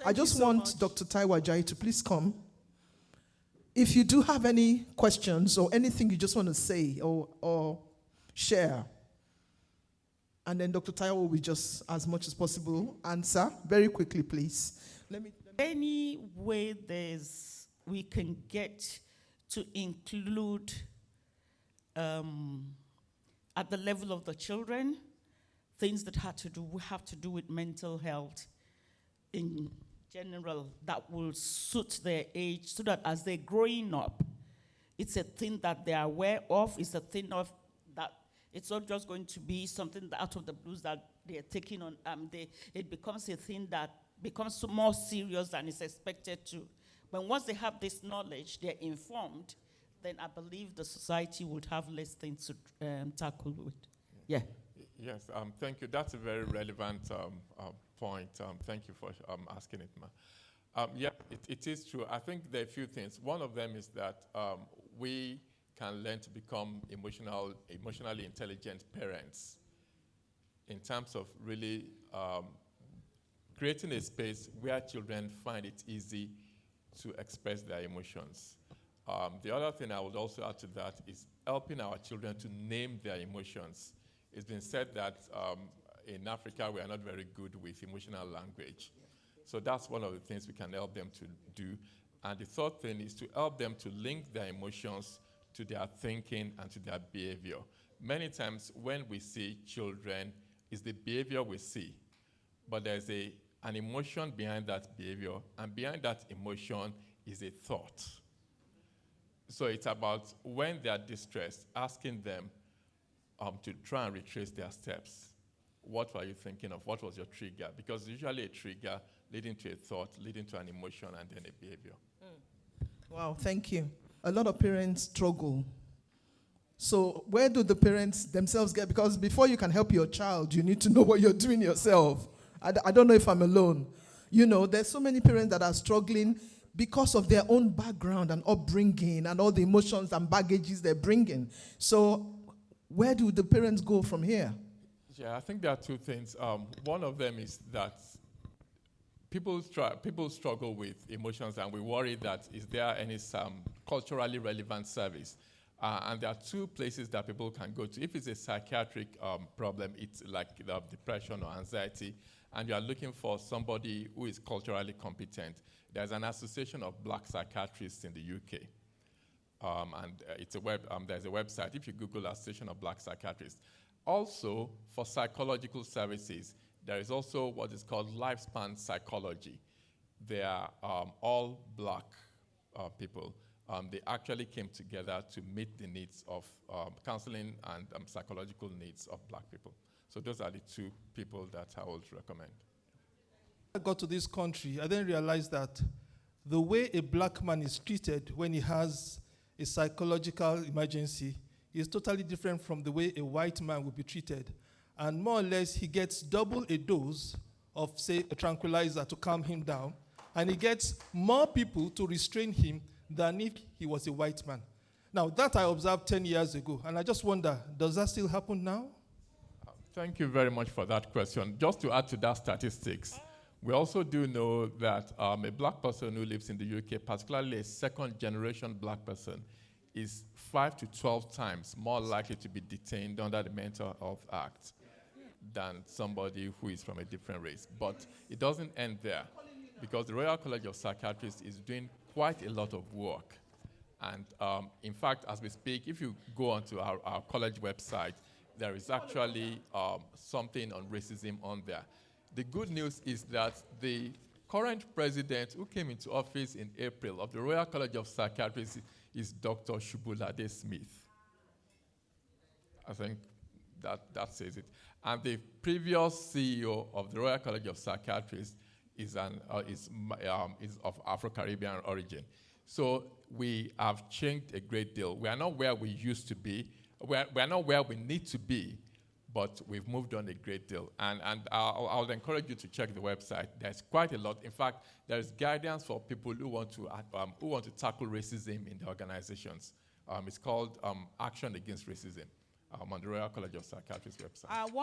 I just want Dr. Taiwo Ajayi to please come. If you do have any questions or anything you just want to say or share, and then Dr. Taiwo will just, as much as possible, answer very quickly, please. Any way we can get to include at the level of the children things that have to do with mental health in general that will suit their age, so that as they're growing up, it's a thing that they're aware of. It's a thing of that it's not just going to be something out of the blues that they're taking on. It becomes a thing that becomes more serious than it's expected to. But once they have this knowledge, they're informed, then I believe the society would have less things to tackle with. Yeah. Yes, thank you. That's a very relevant point. Thank you for asking it, Ma. Yeah, it is true. I think there are a few things. One of them is that we can learn to become emotionally intelligent parents in terms of really creating a space where children find it easy to express their emotions. The other thing I would also add to that is helping our children to name their emotions. It's been said that in Africa, we are not very good with emotional language. So that's one of the things we can help them to do. And the third thing is to help them to link their emotions to their thinking and to their behavior. Many times when we see children, it's the behavior we see, but there's an emotion behind that behavior, and behind that emotion is a thought. So it's about when they're distressed, asking them to try and retrace their steps. What were you thinking of? What was your trigger? Because usually a trigger leading to a thought, leading to an emotion, and then a behavior. Wow, thank you. A lot of parents struggle. So where do the parents themselves get? Because before you can help your child, you need to know what you're doing yourself. I don't know if I'm alone. You know, there's so many parents that are struggling because of their own background and upbringing and all the emotions and baggages they're bringing. So where do the parents go from here? Yeah, I think there are two things. One of them is that people struggle with emotions, and we worry that is there any culturally relevant service. And there are two places that people can go to. If it's a psychiatric problem, it's like depression or anxiety, and you are looking for somebody who is culturally competent, there's an association of black psychiatrists in the UK. There's a website. If you Google Association of Black Psychiatrists. Also, for psychological services, there is also what is called lifespan psychology. They are all black people. They actually came together to meet the needs of counseling and psychological needs of black people. So those are the two people that I would recommend. I got to this country, I then realized that the way a black man is treated when he has a psychological emergency is totally different from the way a white man would be treated. And more or less, he gets double a dose of, say, a tranquilizer to calm him down, and he gets more people to restrain him than if he was a white man. Now, that I observed 10 years ago, and I just wonder, does that still happen now? Thank you very much for that question. Just to add to that statistics, we also do know that a black person who lives in the UK, particularly a second-generation black person, is 5 to 12 times more likely to be detained under the Mental Health Act than somebody who is from a different race. But it doesn't end there, because the Royal College of Psychiatrists is doing quite a lot of work. And in fact, as we speak, if you go onto our college website, there is actually something on racism on there. The good news is that the current president who came into office in April of the Royal College of Psychiatrists is Dr. Shubulade Smith. I think that says it. And the previous CEO of the Royal College of Psychiatrists is of Afro-Caribbean origin. So we have changed a great deal. We are not where we used to be. We are not where we need to be, but we've moved on a great deal. And I would encourage you to check the website. There's quite a lot. In fact, there's guidance for people who want to tackle racism in the organizations. It's called Action Against Racism on the Royal College of Psychiatrists website.